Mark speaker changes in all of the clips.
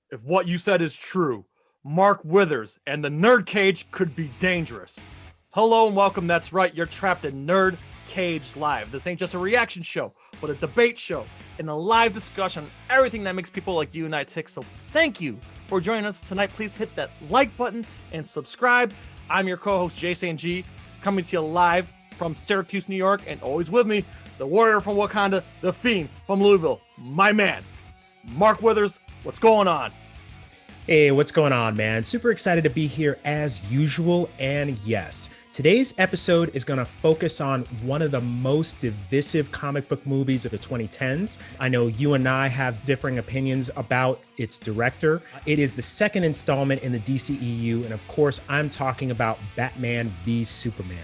Speaker 1: If what you said is true, Mark Withers and the NerdCage could be dangerous. Hello and welcome, that's right, you're trapped in NerdCage Live. This ain't just a reaction show, but a debate show and a live discussion on everything that makes people like you and I tick. So thank you for joining us tonight. Please hit that like button and subscribe. I'm your co-host, Jason G, coming to you live from Syracuse, New York, and always with me, the warrior from Wakanda, the fiend from Louisville, my man, Mark Withers. What's going on?
Speaker 2: Hey, what's going on, man? Super excited to be here as usual. And yes, today's episode is going to focus on one of the most divisive comic book movies of the 2010s. I know you and I have differing opinions about its director. It is the second installment in the DCEU. And of course, I'm talking about Batman v Superman.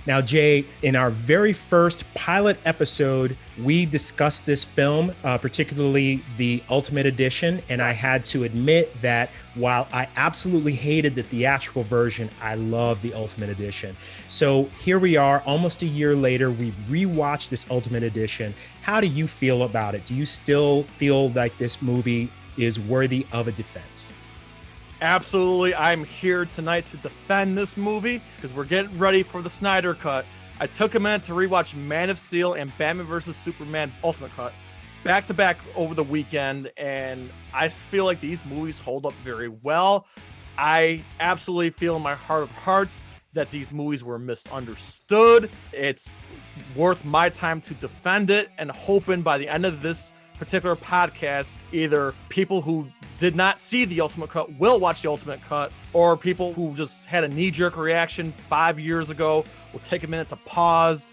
Speaker 2: Now, Jay, in our very first pilot episode, we discussed this film, particularly the Ultimate Edition, and I had to admit that while I absolutely hated the theatrical version, I love the Ultimate Edition. So here we are, almost a year later, we've rewatched this Ultimate Edition. How do you feel about it? Do you still feel like this movie is worthy of a defense?
Speaker 1: Absolutely. I'm here tonight to defend this movie because we're getting ready for the Snyder Cut. I took a minute to rewatch Man of Steel and Batman vs. Superman Ultimate Cut back to back over the weekend, and I feel like these movies hold up very well. I absolutely feel in my heart of hearts that these movies were misunderstood. It's worth my time to defend it, and hoping by the end of this particular podcast, either people who did not see the Ultimate Cut will watch the Ultimate Cut, or people who just had a knee-jerk reaction 5 years ago will take a minute to pause,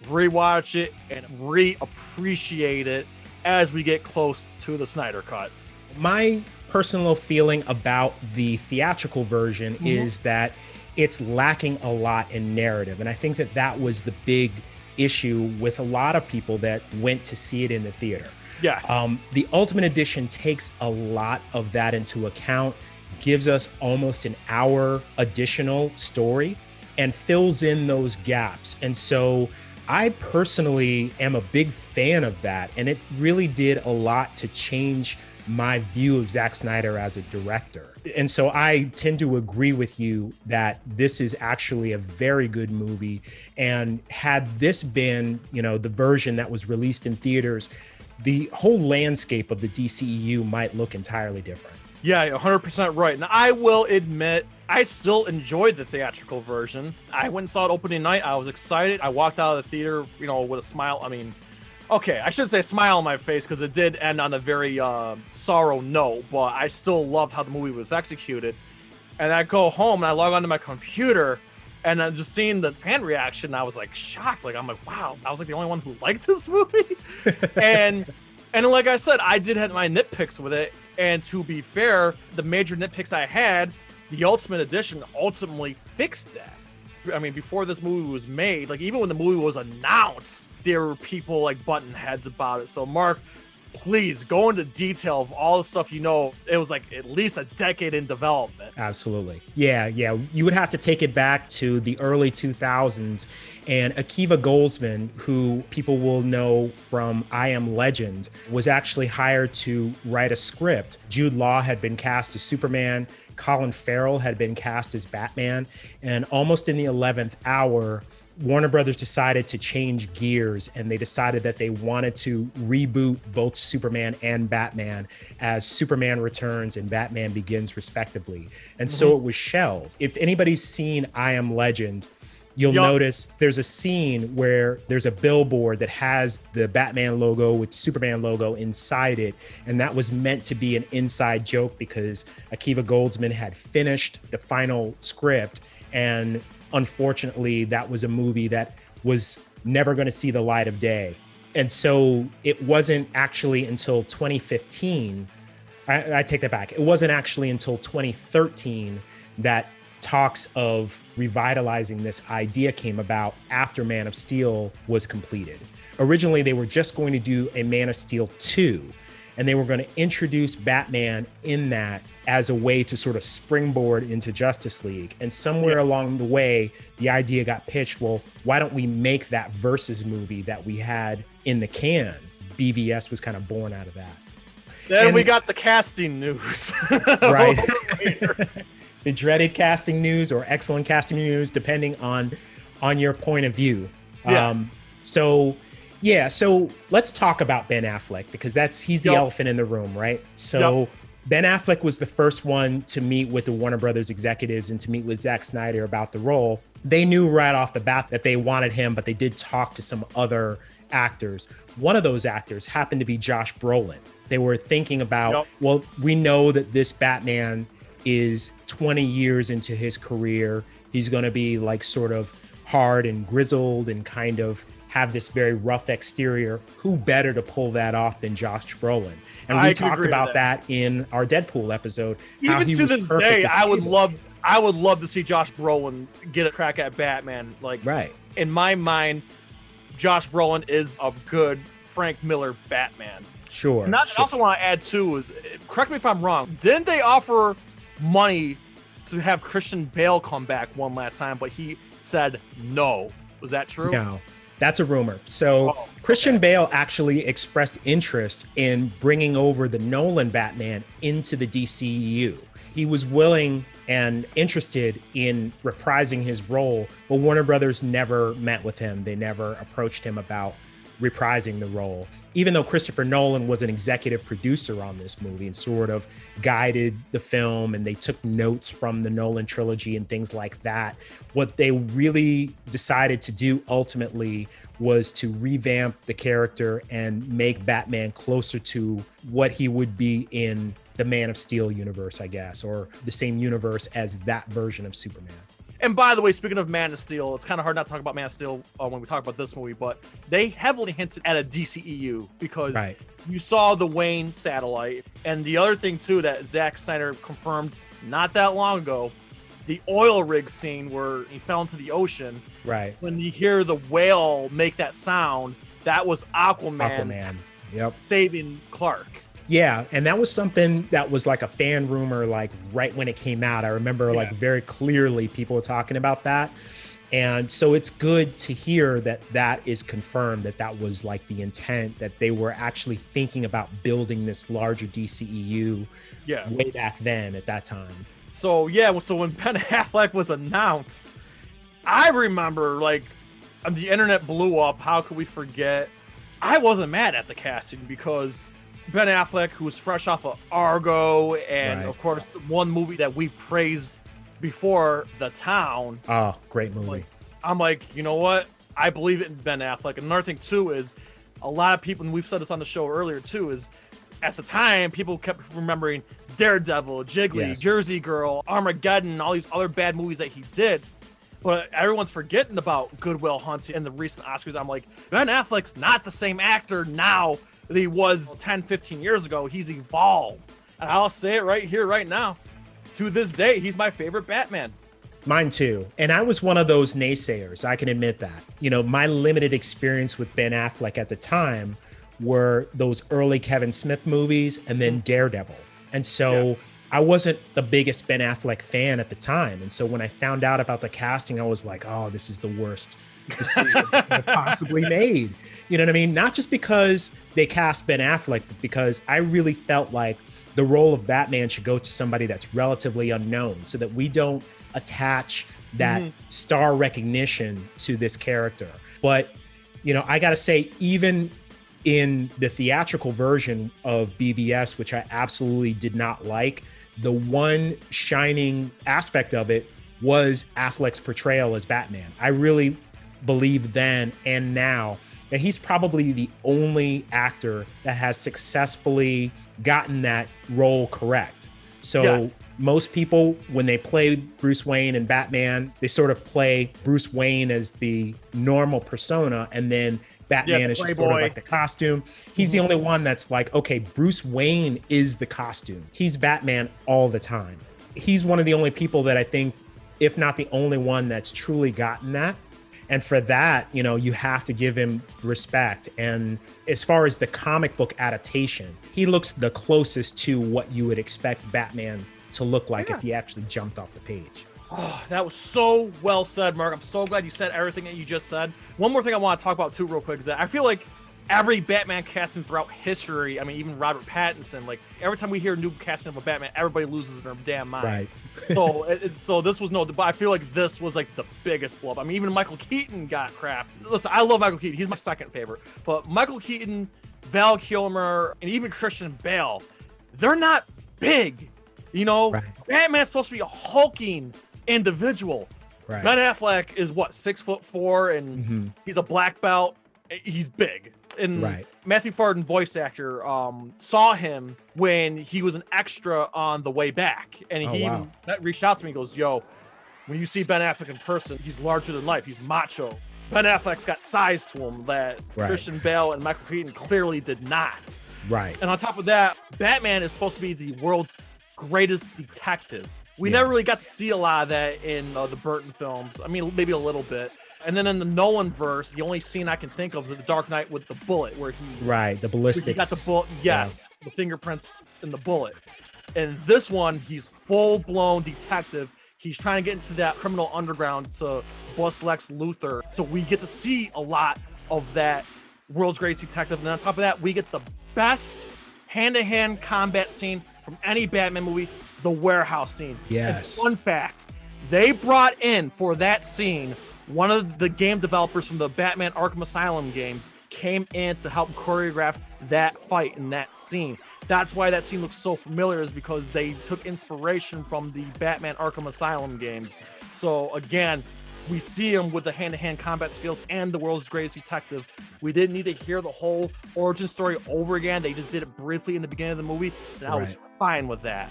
Speaker 1: rewatch it, and reappreciate it as we get close to the Snyder Cut.
Speaker 2: My personal feeling about the theatrical version is that it's lacking a lot in narrative. And I think that that was the big issue with a lot of people that went to see it in the theater.
Speaker 1: Yes.
Speaker 2: The Ultimate Edition takes a lot of that into account, gives us almost an hour additional story, and fills in those gaps. And so I personally am a big fan of that. And it really did a lot to change my view of Zack Snyder as a director. And so I tend to agree with you that this is actually a very good movie. And had this been, the version that was released in theaters, the whole landscape of the DCEU might look entirely different.
Speaker 1: Yeah, 100% right. And I will admit, I still enjoyed the theatrical version. I went and saw it opening night. I was excited. I walked out of the theater, with a smile. I should say smile on my face because it did end on a very sorrow note, but I still loved how the movie was executed. And I go home and I log onto my computer and I'm just seeing the fan reaction. I was like shocked. I'm like, wow, I was like the only one who liked this movie. and like I said, I did have my nitpicks with it. And to be fair, the major nitpicks I had, the Ultimate Edition ultimately fixed that. Before this movie was made, even when the movie was announced, there were people button heads about it. So Mark, please go into detail of all the stuff it was at least a decade in development.
Speaker 2: Absolutely. Yeah. You would have to take it back to the early 2000s. And Akiva Goldsman, who people will know from I Am Legend, was actually hired to write a script. Jude Law had been cast as Superman. Colin Farrell had been cast as Batman. And almost in the 11th hour, Warner Brothers decided to change gears, and they decided that they wanted to reboot both Superman and Batman as Superman Returns and Batman Begins, respectively. And so it was shelved. If anybody's seen I Am Legend, you'll notice there's a scene where there's a billboard that has the Batman logo with Superman logo inside it. And that was meant to be an inside joke because Akiva Goldsman had finished the final script, and unfortunately, that was a movie that was never going to see the light of day. And so it wasn't actually until 2015, I take that back. It wasn't actually until 2013 that talks of revitalizing this idea came about after Man of Steel was completed. Originally, they were just going to do a Man of Steel 2, and they were going to introduce Batman in that as a way to sort of springboard into Justice League. And somewhere along the way, the idea got pitched, well, why don't we make that Versus movie that we had in the can? BVS was kind of born out of that.
Speaker 1: Then we got the casting news.
Speaker 2: Right. The dreaded casting news or excellent casting news, depending on your point of view.
Speaker 1: Yeah.
Speaker 2: So let's talk about Ben Affleck, because he's the elephant in the room, right? So Ben Affleck was the first one to meet with the Warner Brothers executives and to meet with Zack Snyder about the role. They knew right off the bat that they wanted him, but they did talk to some other actors. One of those actors happened to be Josh Brolin. They were thinking about, well, we know that this Batman is 20 years into his career. He's going to be like sort of hard and grizzled and kind of have this very rough exterior. Who better to pull that off than Josh Brolin? And we talked about that in our Deadpool episode.
Speaker 1: Even to this day, I would love to see Josh Brolin get a crack at Batman. Like, in my mind, Josh Brolin is a good Frank Miller Batman.
Speaker 2: Sure.
Speaker 1: And I also want to add too is, correct me if I'm wrong, didn't they offer money to have Christian Bale come back one last time, but he said no? Was that true?
Speaker 2: No. That's a rumor. So Christian Bale actually expressed interest in bringing over the Nolan Batman into the DCEU. He was willing and interested in reprising his role, but Warner Brothers never met with him. They never approached him about reprising the role. Even though Christopher Nolan was an executive producer on this movie and sort of guided the film, and they took notes from the Nolan trilogy and things like that, what they really decided to do ultimately was to revamp the character and make Batman closer to what he would be in the Man of Steel universe, I guess, or the same universe as that version of Superman.
Speaker 1: And by the way, speaking of Man of Steel, it's kind of hard not to talk about Man of Steel when we talk about this movie, but they heavily hinted at a DCEU because you saw the Wayne satellite. And the other thing, too, that Zack Snyder confirmed not that long ago, the oil rig scene where he fell into the ocean. Right. When you hear the whale make that sound, that was Aquaman. Saving Clark.
Speaker 2: Yeah, and that was something that was like a fan rumor, like right when it came out. I remember like very clearly people were talking about that. And so it's good to hear that that is confirmed, that that was like the intent, that they were actually thinking about building this larger DCEU way back then at that time.
Speaker 1: So, so when Ben Affleck was announced, I remember like the internet blew up. How could we forget? I wasn't mad at the casting because Ben Affleck, who's fresh off of Argo, and of course, one movie that we've praised before, The Town.
Speaker 2: Oh, great movie.
Speaker 1: Like, I'm like, you know what? I believe in Ben Affleck. And another thing, too, is a lot of people, and we've said this on the show earlier, too, is at the time, people kept remembering Daredevil, Jiggly, Jersey Girl, Armageddon, all these other bad movies that he did. But everyone's forgetting about Good Will Hunting and the recent Oscars. I'm like, Ben Affleck's not the same actor now that he was 10, 15 years ago. He's evolved. And I'll say it right here, right now. To this day, he's my favorite Batman.
Speaker 2: Mine too. And I was one of those naysayers. I can admit that. You know, my limited experience with Ben Affleck at the time were those early Kevin Smith movies and then Daredevil. And so I wasn't the biggest Ben Affleck fan at the time. And so when I found out about the casting, I was like, oh, this is the worst decision I possibly made. You know what I mean? Not just because they cast Ben Affleck, but because I really felt like the role of Batman should go to somebody that's relatively unknown so that we don't attach that star recognition to this character. But, you know, I got to say, even in the theatrical version of BVS, which I absolutely did not like, the one shining aspect of it was Affleck's portrayal as Batman. I really believe then and now that he's probably the only actor that has successfully gotten that role correct. So most people, when they play Bruce Wayne and Batman, they sort of play Bruce Wayne as the normal persona, and then Batman is just sort of like the costume. He's the only one that's like, okay, Bruce Wayne is the costume. He's Batman all the time. He's one of the only people that I think, if not the only one, that's truly gotten that. And for that, you know, you have to give him respect. And as far as the comic book adaptation, he looks the closest to what you would expect Batman to look like if he actually jumped off the page.
Speaker 1: Oh, that was so well said, Mark. I'm so glad you said everything that you just said. One more thing I want to talk about too real quick is that I feel like every Batman casting throughout history, I mean, even Robert Pattinson, like every time we hear a new casting of a Batman, everybody loses their damn mind.
Speaker 2: Right.
Speaker 1: So this was but I feel like this was like the biggest blow up. I mean, even Michael Keaton got crap. Listen, I love Michael Keaton. He's my second favorite. But Michael Keaton, Val Kilmer, and even Christian Bale, they're not big. You know,
Speaker 2: Right.
Speaker 1: Batman's supposed to be a hulking individual.
Speaker 2: Right.
Speaker 1: Ben Affleck is what, 6'4", and he's a black belt. He's big. And
Speaker 2: Right.
Speaker 1: Matthew Farden, voice actor, saw him when he was an extra on The Way Back, and he
Speaker 2: wow.
Speaker 1: reached out to me and goes, "Yo, when you see Ben Affleck in person, he's larger than life. He's macho. Ben Affleck's got size to him that
Speaker 2: Right.
Speaker 1: Christian Bale and Michael Keaton clearly did not."
Speaker 2: Right.
Speaker 1: And on top of that, Batman is supposed to be the world's greatest detective. We never really got to see a lot of that in the Burton films. I mean, maybe a little bit. And then in the Nolan verse, the only scene I can think of is The Dark Knight with the bullet, where he
Speaker 2: The ballistics.
Speaker 1: he got the bullet. Yes, the fingerprints in the bullet. And this one, he's full-blown detective. He's trying to get into that criminal underground to bust Lex Luthor. So we get to see a lot of that world's greatest detective. And on top of that, we get the best hand-to-hand combat scene from any Batman movie, the warehouse scene.
Speaker 2: Yes.
Speaker 1: And fun fact, they brought in for that scene, one of the game developers from the Batman Arkham Asylum games came in to help choreograph that fight in that scene. That's why that scene looks so familiar, is because they took inspiration from the Batman Arkham Asylum games. So again, we see him with the hand-to-hand combat skills and the world's greatest detective. We didn't need to hear the whole origin story over again. They just did it briefly in the beginning of the movie, and I was fine with that.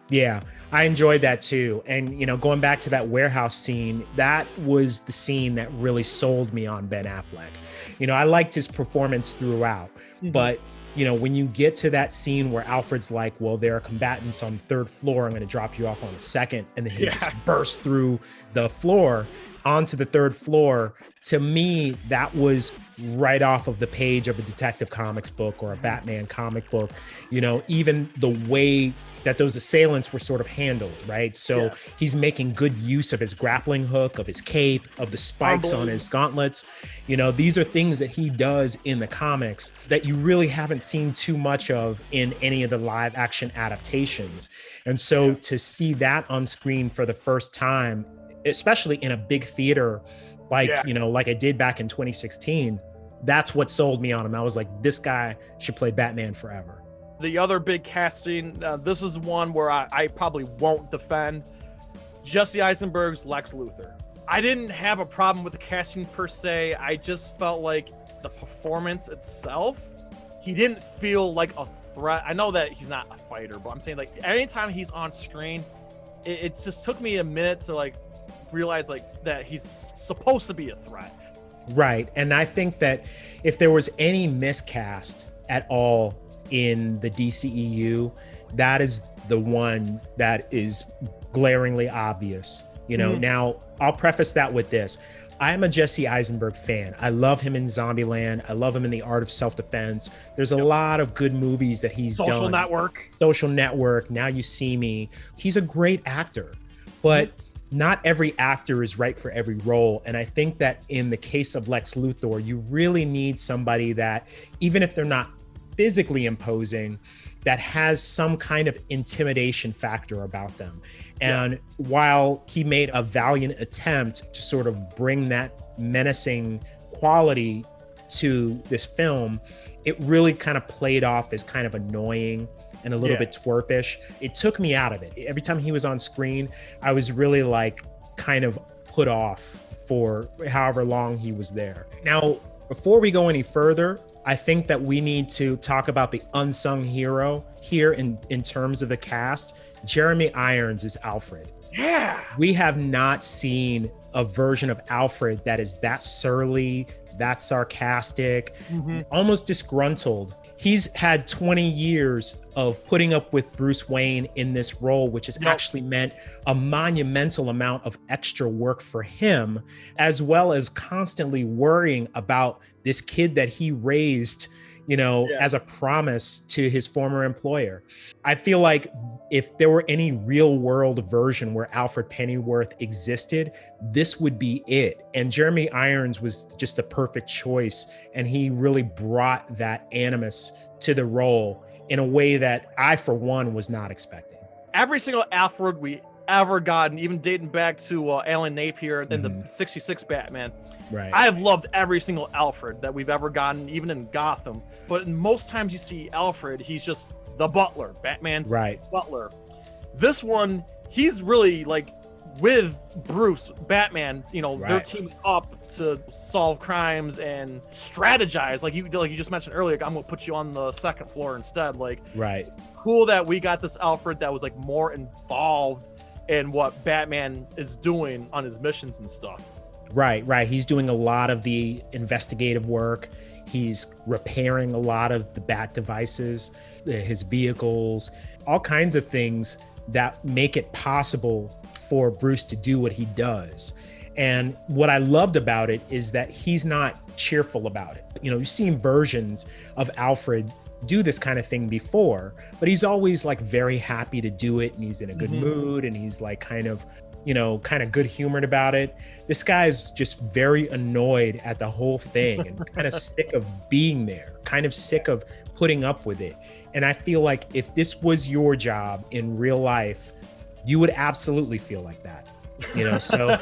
Speaker 2: Yeah, I enjoyed that too. And, you know, going back to that warehouse scene, that was the scene that really sold me on Ben Affleck. You know, I liked his performance throughout, but, you know, when you get to that scene where Alfred's like, well, there are combatants on the third floor, I'm going to drop you off on the second, and then he just bursts through the floor onto the third floor. To me, that was right off of the page of a Detective Comics book or a Batman comic book. You know, even the way that those assailants were sort of handled, right? So he's making good use of his grappling hook, of his cape, of the spikes on his gauntlets. You know, these are things that he does in the comics that you really haven't seen too much of in any of the live action adaptations. And so to see that on screen for the first time, especially in a big theater, like, you know, like I did back in 2016, that's what sold me on him. I was like, this guy should play Batman forever.
Speaker 1: The other big casting, this is one where I probably won't defend. Jesse Eisenberg's Lex Luthor. I didn't have a problem with the casting per se. I just felt like the performance itself, he didn't feel like a threat. I know that he's not a fighter, but I'm saying, like, anytime he's on screen, it just took me a minute to like realize like that he's supposed to be a threat.
Speaker 2: Right. And I think that if there was any miscast at all in the DCEU, that is the one that is glaringly obvious. You know, now I'll preface that with this. I'm a Jesse Eisenberg fan. I love him in Zombieland. I love him in The Art of Self-Defense. There's a lot of good movies that he's done. Social Network, Now You See Me. He's a great actor, but not every actor is right for every role. And I think that in the case of Lex Luthor, you really need somebody that, even if they're not physically imposing, that has some kind of intimidation factor about them. And while he made a valiant attempt to sort of bring that menacing quality to this film, it really kind of played off as kind of annoying and a little bit twerpish. It took me out of it. Every time he was on screen, I was really like kind of put off for however long he was there. Now, before we go any further, I think that we need to talk about the unsung hero here in terms of the cast. Jeremy Irons is Alfred.
Speaker 1: Yeah.
Speaker 2: We have not seen a version of Alfred that is that surly, that sarcastic, almost disgruntled. He's had 20 years of putting up with Bruce Wayne in this role, which has actually meant a monumental amount of extra work for him, as well as constantly worrying about this kid that he raised, as a promise to his former employer. I feel like if there were any real world version where Alfred Pennyworth existed, this would be it. And Jeremy Irons was just the perfect choice. And he really brought that animus to the role in a way that I, for one, was not expecting.
Speaker 1: Every single Alfred we ever gotten, even dating back to Alan Napier in the 66 Batman.
Speaker 2: Right.
Speaker 1: I have loved every single Alfred that we've ever gotten, even in Gotham. But most times you see Alfred, he's just the butler, Batman's butler. This one, he's really like with Bruce, Batman, they're teaming up to solve crimes and strategize. Like you just mentioned earlier, I'm gonna put you on the second floor instead. Cool that we got this Alfred that was like more involved in what Batman is doing on his missions and stuff.
Speaker 2: Right. He's doing a lot of the investigative work. He's repairing a lot of the bat devices, his vehicles, all kinds of things that make it possible for Bruce to do what he does. And what I loved about it is that he's not cheerful about it. You've seen versions of Alfred do this kind of thing before, but he's always like very happy to do it, and he's in a good mood, and he's like kind of good humored about it. This guy's just very annoyed at the whole thing and kind of sick of being there, kind of sick of putting up with it. And I feel like if this was your job in real life, you would absolutely feel like that. So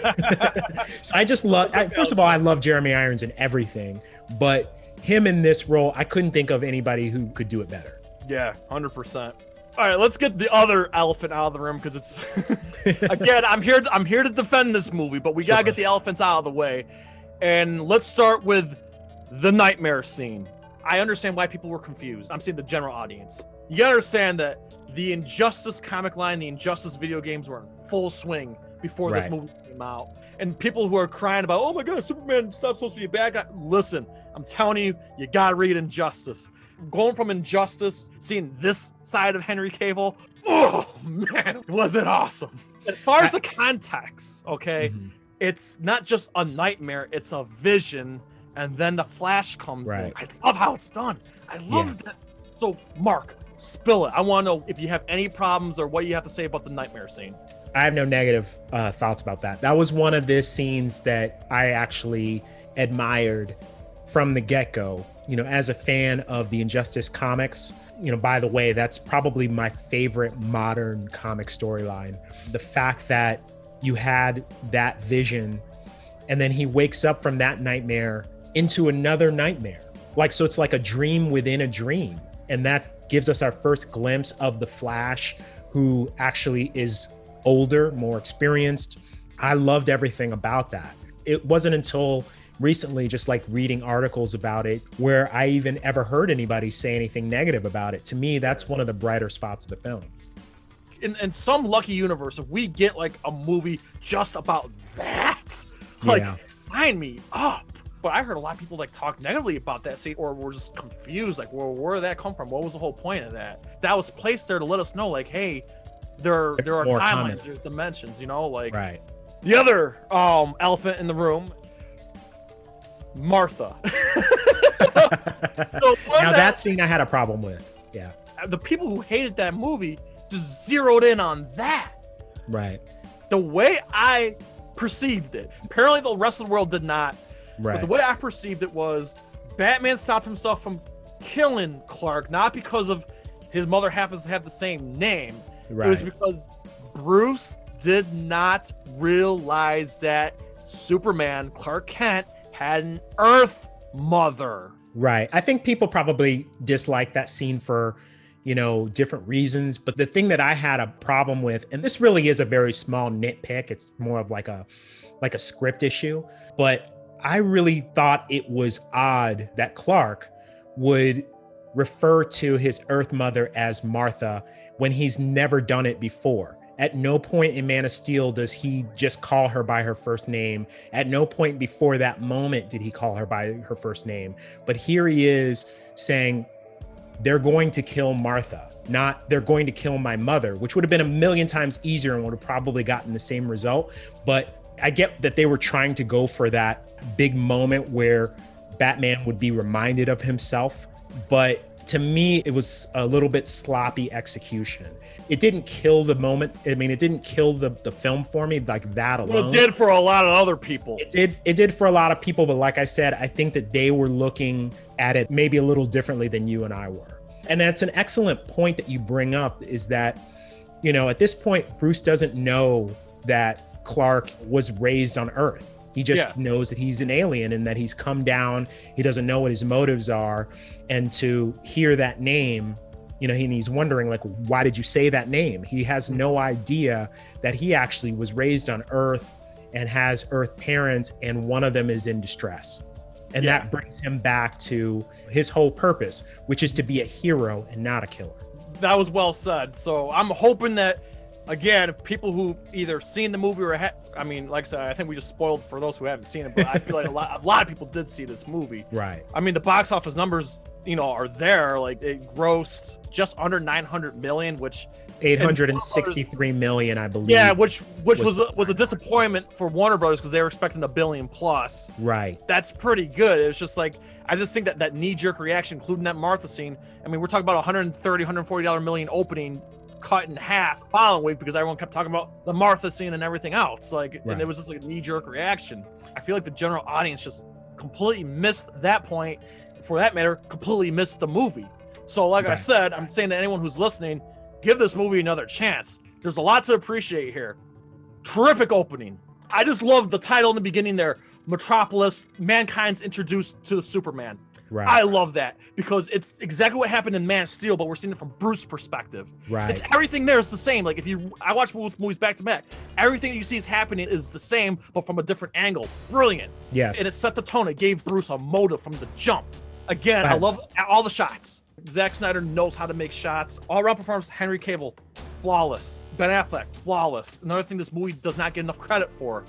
Speaker 2: I just love, first of all, I love Jeremy Irons in everything, but him in this role, I couldn't think of anybody who could do it better.
Speaker 1: Yeah, 100%. All right, let's get the other elephant out of the room, because it's again, I'm here to defend this movie, but we gotta get the elephants out of the way. And let's start with the nightmare scene. I understand why people were confused. I'm saying the general audience. You gotta understand that the Injustice comic line, the Injustice video games were in full swing before this movie came out. And people who are crying about, oh my God, Superman's not supposed to be a bad guy. Listen, I'm telling you, you gotta read Injustice. Going from Injustice, seeing this side of Henry Cavill, oh man, was it awesome. As far as the context, it's not just a nightmare, it's a vision, and then the Flash comes in. I love how it's done. I love that. So, Mark, spill it. I want to know if you have any problems or what you have to say about the nightmare scene.
Speaker 2: I have no negative thoughts about that. That was one of the scenes that I actually admired from the get-go. As a fan of the Injustice comics, by the way, that's probably my favorite modern comic storyline. The fact that you had that vision and then he wakes up from that nightmare into another nightmare. So it's like a dream within a dream. And that gives us our first glimpse of the Flash, who actually is older, more experienced. I loved everything about that. It wasn't until recently, just like reading articles about it, where I even ever heard anybody say anything negative about it. To me, that's one of the brighter spots of the film.
Speaker 1: In some lucky universe, if we get like a movie just about that, sign me up. But I heard a lot of people talk negatively about that scene, or were just confused, where did that come from? What was the whole point of that? That was placed there to let us know, hey, there are timelines, there's dimensions,
Speaker 2: Right.
Speaker 1: The other elephant in the room, Martha.
Speaker 2: Now that scene I had a problem with. Yeah.
Speaker 1: The people who hated that movie just zeroed in on that.
Speaker 2: Right.
Speaker 1: The way I perceived it, apparently the rest of the world did not.
Speaker 2: Right.
Speaker 1: But the way I perceived it was Batman stopped himself from killing Clark, not because of his mother happens to have the same name. Right. It was because Bruce did not realize that Superman, Clark Kent, had an Earth mother.
Speaker 2: Right. I think people probably dislike that scene for, different reasons. But the thing that I had a problem with, and this really is a very small nitpick, it's more of like a script issue, but I really thought it was odd that Clark would refer to his Earth mother as Martha when he's never done it before. At no point in Man of Steel does he just call her by her first name. At no point before that moment did he call her by her first name. But here he is saying, they're going to kill Martha, not they're going to kill my mother, which would have been a million times easier and would have probably gotten the same result. But I get that they were trying to go for that big moment where Batman would be reminded of himself but to me, it was a little bit sloppy execution. It didn't kill the moment. I mean, it didn't kill the film for me like that alone.
Speaker 1: Well, it did for a lot of other people.
Speaker 2: It did for a lot of people, but like I said, I think that they were looking at it maybe a little differently than you and I were. And that's an excellent point that you bring up, is that, you know, at this point, Bruce doesn't know that Clark was raised on Earth. He just knows that he's an alien and that he's come down. He doesn't know what his motives are. And to hear that name, you know, and he's wondering, like, why did you say that name? He has no idea that he actually was raised on Earth and has Earth parents, and one of them is in distress. And that brings him back to his whole purpose, which is to be a hero and not a killer.
Speaker 1: That was well said. So I'm hoping that, again, people who either seen the movie or I mean, like I said, I think we just spoiled for those who haven't seen it, but I feel like a lot of people did see this movie.
Speaker 2: Right.
Speaker 1: I mean, the box office numbers, you know, are there. Like, it grossed just under 900 million, which
Speaker 2: 863 million, I believe.
Speaker 1: Yeah, which was a disappointment for Warner Brothers, because they were expecting $1 billion plus.
Speaker 2: Right.
Speaker 1: That's pretty good. It's just like, I just think that knee-jerk reaction, including that Martha scene. I mean, we're talking about $140 million opening, cut in half following week, because everyone kept talking about the Martha scene and everything else. Like, and it was just like a knee-jerk reaction. I feel like the general audience just completely missed that point. For that matter, completely missed the movie. So, like I said, I'm saying to anyone who's listening, give this movie another chance. There's a lot to appreciate here. Terrific opening. I just love the title in the beginning there, Metropolis, mankind's introduced to Superman.
Speaker 2: Right.
Speaker 1: I love that, because it's exactly what happened in Man of Steel, but we're seeing it from Bruce's perspective.
Speaker 2: Right.
Speaker 1: Everything there is the same. Like, I watch movies back to back. Everything that you see is happening is the same, but from a different angle. Brilliant. Yeah. And it set the tone. It gave Bruce a motive from the jump. Again, I love all the shots. Zack Snyder knows how to make shots. All-around performance, Henry Cavill, flawless. Ben Affleck, flawless. Another thing this movie does not get enough credit for,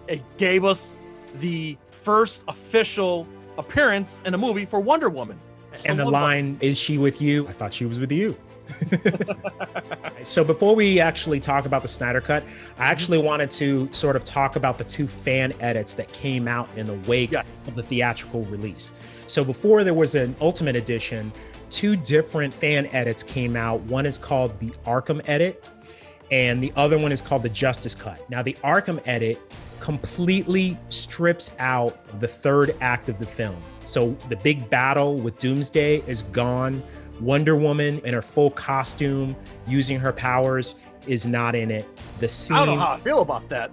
Speaker 1: it gave us the first official appearance in a movie for Wonder Woman.
Speaker 2: And the line, "Is she with you? I thought she was with you." So before we actually talk about the Snyder Cut, I actually wanted to sort of talk about the two fan edits that came out in the wake of the theatrical release. So before there was an Ultimate Edition, two different fan edits came out. One is called the Arkham edit, and the other one is called the Justice Cut. Now, the Arkham edit completely strips out the third act of the film. So the big battle with Doomsday is gone. Wonder Woman in her full costume, using her powers, is not in it. The scene,
Speaker 1: I don't know how I feel about that.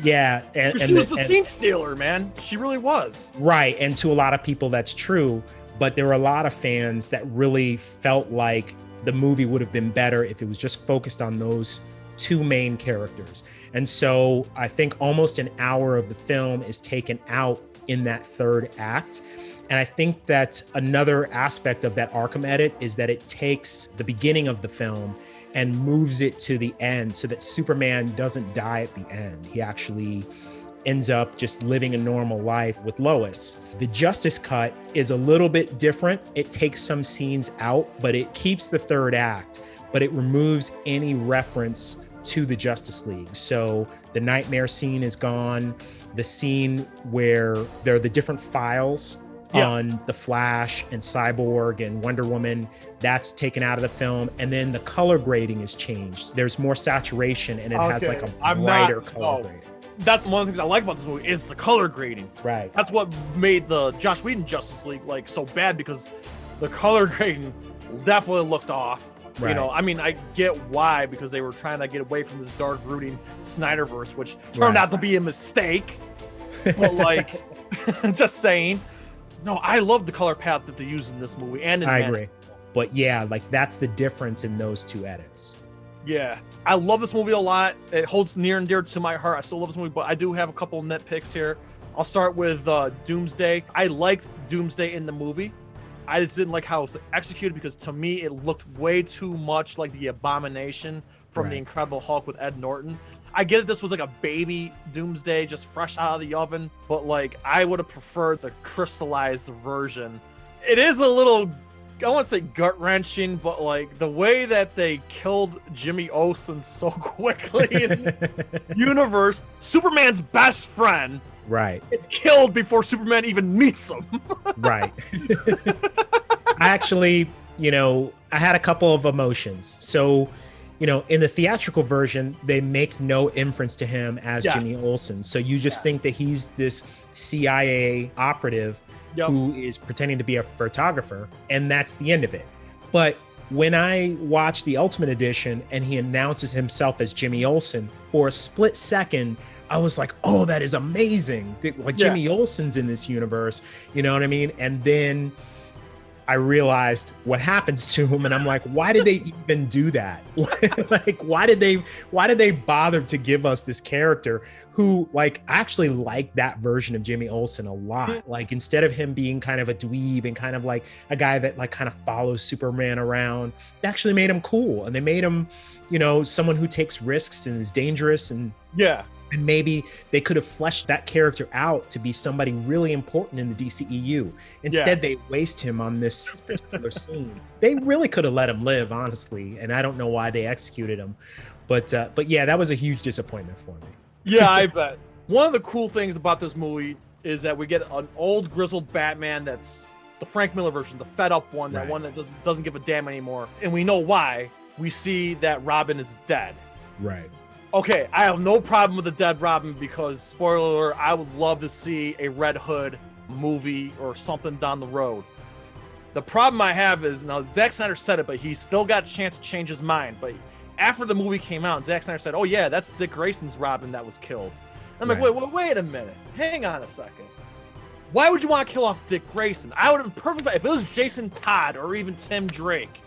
Speaker 2: Yeah. And
Speaker 1: she was the scene stealer, man. She really was.
Speaker 2: Right. And to a lot of people, that's true. But there were a lot of fans that really felt like the movie would have been better if it was just focused on those two main characters. And so I think almost an hour of the film is taken out in that third act. And I think that another aspect of that Arkham edit is that it takes the beginning of the film and moves it to the end so that Superman doesn't die at the end. He actually ends up just living a normal life with Lois. The Justice Cut is a little bit different. It takes some scenes out, but it keeps the third act, but it removes any reference to the Justice League. So the nightmare scene is gone. The scene where there are the different files on the Flash and Cyborg and Wonder Woman, that's taken out of the film. And then the color grading is changed. There's more saturation and it has like a brighter color grading.
Speaker 1: That's one of the things I like about this movie is the color grading.
Speaker 2: Right.
Speaker 1: That's what made the Joss Whedon Justice League like so bad, because the color grading definitely looked off. Right. You know, I mean, I get why, because they were trying to get away from this dark, brooding Snyderverse, which turned out to be a mistake. But like, just saying. No, I love the color palette that they use in this movie and in
Speaker 2: I agree. But yeah, like that's the difference in those two edits.
Speaker 1: Yeah. I love this movie a lot. It holds near and dear to my heart. I still love this movie, but I do have a couple of nitpicks here. I'll start with Doomsday. I liked Doomsday in the movie. I just didn't like how it was executed, because to me, it looked way too much like the Abomination from The Incredible Hulk with Ed Norton. I get it, this was like a baby Doomsday, just fresh out of the oven, but like I would have preferred the crystallized version. It is a little, I won't say gut-wrenching, but like the way that they killed Jimmy Olsen so quickly in the universe, Superman's best friend, is killed before Superman even meets him.
Speaker 2: Right. I actually, I had a couple of emotions. So, in the theatrical version, they make no inference to him as Jimmy Olsen. So you just think that he's this CIA operative who is pretending to be a photographer, and that's the end of it. But when I watched the Ultimate Edition and he announces himself as Jimmy Olsen, for a split second, I was like, oh, that is amazing. Like Jimmy Olsen's in this universe, you know what I mean? And then I realized what happens to him, and I'm like, why did they even do that? Like, why did they bother to give us this character who, like, actually like that version of Jimmy Olsen a lot. Like, instead of him being kind of a dweeb and kind of like a guy that like kind of follows Superman around, they actually made him cool, and they made him, someone who takes risks and is dangerous, and and maybe they could have fleshed that character out to be somebody really important in the DCEU. Instead, they waste him on this particular scene. They really could have let him live, honestly, and I don't know why they executed him. But yeah, that was a huge disappointment for me.
Speaker 1: Yeah, I bet. One of the cool things about this movie is that we get an old grizzled Batman that's the Frank Miller version, the fed up one, that one that doesn't give a damn anymore. And we know why. We see that Robin is dead.
Speaker 2: Right.
Speaker 1: Okay, I have no problem with the dead Robin because, spoiler alert, I would love to see a Red Hood movie or something down the road. The problem I have is, now Zack Snyder said it, but he still got a chance to change his mind. But after the movie came out, Zack Snyder said, oh yeah, that's Dick Grayson's Robin that was killed. I'm like, wait a minute. Hang on a second. Why would you want to kill off Dick Grayson? I would have been perfect. If it was Jason Todd or even Tim Drake,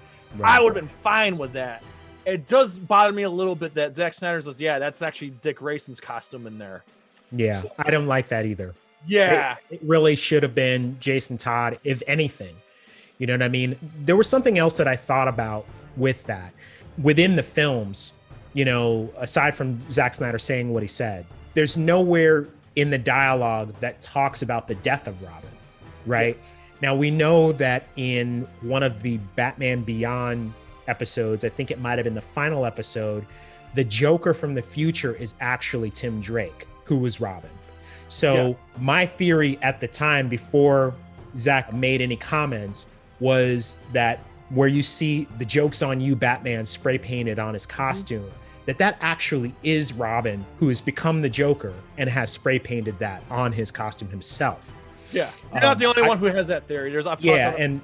Speaker 1: I would have been fine with that. It does bother me a little bit that Zack Snyder says, yeah, that's actually Dick Grayson's costume in there.
Speaker 2: Yeah, so, I don't like that either.
Speaker 1: Yeah.
Speaker 2: It really should have been Jason Todd, if anything. You know what I mean? There was something else that I thought about with that. Within the films, aside from Zack Snyder saying what he said, there's nowhere in the dialogue that talks about the death of Robin, right? Yeah. Now, we know that in one of the Batman Beyond episodes, I think it might have been the final episode, the Joker from the future is actually Tim Drake, who was Robin. So my theory at the time, before Zack made any comments, was that where you see the "Joke's on you" Batman spray painted on his costume, that actually is Robin, who has become the Joker and has spray painted that on his costume himself.
Speaker 1: Yeah, you're not the only one who has that theory.
Speaker 2: And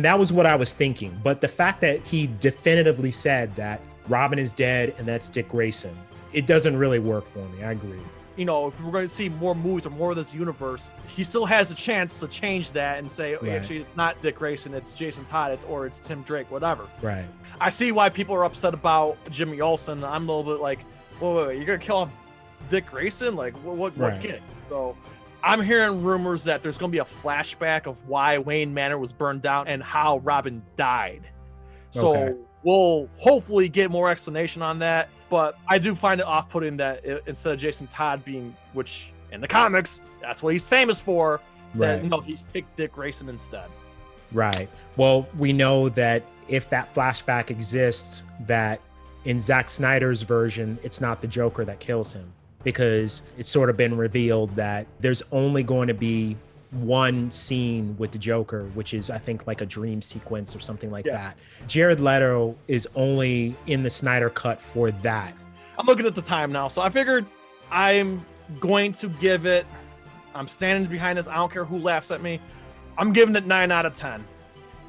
Speaker 2: that was what I was thinking. But the fact that he definitively said that Robin is dead and that's Dick Grayson, it doesn't really work for me. I agree.
Speaker 1: If we're going to see more movies or more of this universe, he still has a chance to change that and say, actually, it's not Dick Grayson, it's Jason Todd, or it's Tim Drake, whatever.
Speaker 2: Right.
Speaker 1: I see why people are upset about Jimmy Olsen. I'm a little bit like, wait, you're going to kill off Dick Grayson? Like, what kid? So I'm hearing rumors that there's going to be a flashback of why Wayne Manor was burned down and how Robin died. So we'll hopefully get more explanation on that. But I do find it off-putting that instead of Jason Todd being, which in the comics, that's what he's famous for, that he picked Dick Grayson instead.
Speaker 2: Right. Well, we know that if that flashback exists, that in Zack Snyder's version, it's not the Joker that kills him, because it's sort of been revealed that there's only going to be one scene with the Joker, which is, I think, like a dream sequence or something like that. Jared Leto is only in the Snyder cut for that.
Speaker 1: I'm looking at the time now, so I figured I'm going to give it, I'm standing behind this, I don't care who laughs at me, I'm giving it 9 out of 10.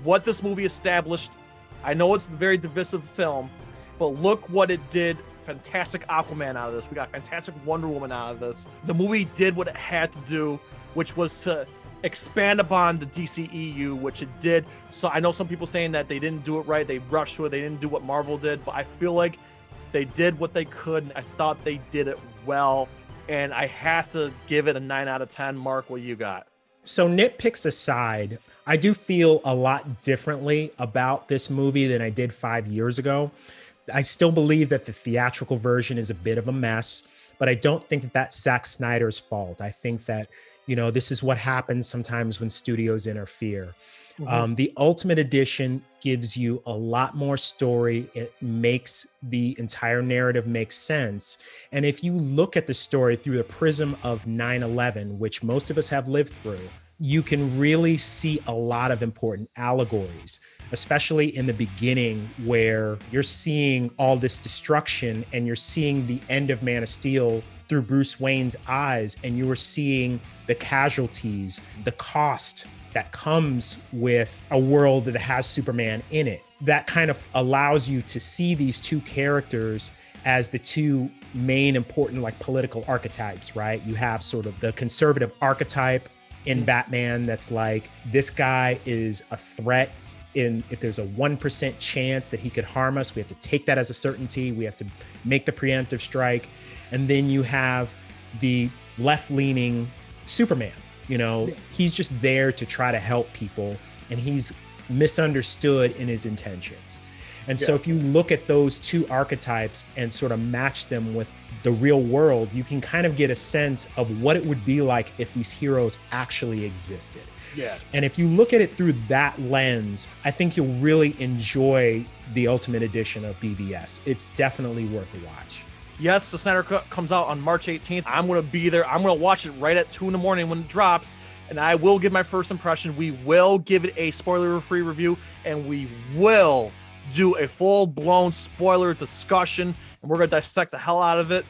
Speaker 1: What this movie established, I know it's a very divisive film, but look what it did. Fantastic Aquaman out of this. We got fantastic Wonder Woman out of this. The movie did what it had to do, which was to expand upon the DCEU, which it did. So I know some people saying that they didn't do it right, they rushed to it, they didn't do what Marvel did, but I feel like they did what they could, and I thought they did it well, and I have to give it a 9 out of 10. Mark, what you got?
Speaker 2: So nitpicks aside, I do feel a lot differently about this movie than I did 5 years ago. I still believe that the theatrical version is a bit of a mess, but I don't think that that's Zack Snyder's fault. I think that, this is what happens sometimes when studios interfere. The Ultimate Edition gives you a lot more story. It makes the entire narrative make sense. And if you look at the story through the prism of 9/11, which most of us have lived through, you can really see a lot of important allegories, especially in the beginning where you're seeing all this destruction and you're seeing the end of Man of Steel through Bruce Wayne's eyes, and you are seeing the casualties, the cost that comes with a world that has Superman in it. That kind of allows you to see these two characters as the two main important like political archetypes, right? You have sort of the conservative archetype in Batman that's like, this guy is a threat. If there's a 1% chance that he could harm us, we have to take that as a certainty. We have to make the preemptive strike. And then you have the left-leaning Superman. He's just there to try to help people, and he's misunderstood in his intentions. And so if you look at those two archetypes and sort of match them with the real world, you can kind of get a sense of what it would be like if these heroes actually existed.
Speaker 1: Yeah.
Speaker 2: And if you look at it through that lens, I think you'll really enjoy the Ultimate Edition of BVS. It's definitely worth a watch.
Speaker 1: Yes, the Snyder Cut comes out on March 18th. I'm going to be there. I'm going to watch it right at 2 a.m. when it drops, and I will give my first impression. We will give it a spoiler-free review, and we will do a full-blown spoiler discussion, and we're going to dissect the hell out of it.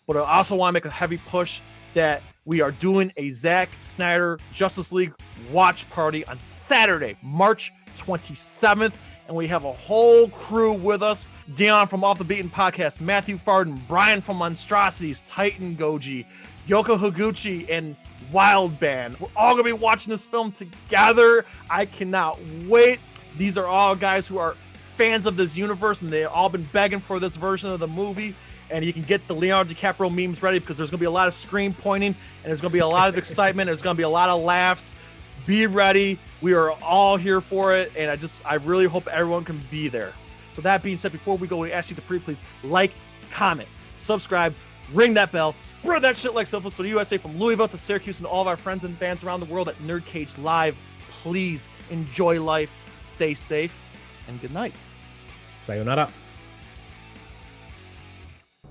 Speaker 1: But I also want to make a heavy push that we are doing a Zack Snyder Justice League watch party on Saturday, March 27th. And we have a whole crew with us. Dion from Off the Beaten Podcast, Matthew Farden, Brian from Monstrosities, Titan Goji, Yoko Higuchi, and Wild Band. We're all going to be watching this film together. I cannot wait. These are all guys who are fans of this universe, and they've all been begging for this version of the movie. And you can get the Leonardo DiCaprio memes ready, because there's going to be a lot of screen pointing, and there's going to be a lot of excitement. There's going to be a lot of laughs. Be ready. We are all here for it, and I really hope everyone can be there. So that being said, before we go, we ask you to please like, comment, subscribe, ring that bell, spread that shit like so the USA from Louisville to Syracuse, and all of our friends and fans around the world at NerdCage Live. Please enjoy life, stay safe, and good night.
Speaker 2: Sayonara.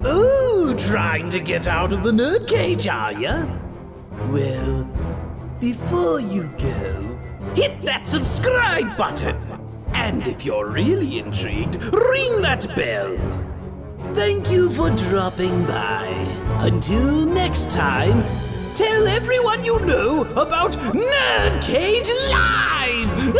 Speaker 3: Ooh, trying to get out of the NerdCage, are ya? Well, before you go, hit that subscribe button. And if you're really intrigued, ring that bell. Thank you for dropping by. Until next time, tell everyone you know about NerdCage Live!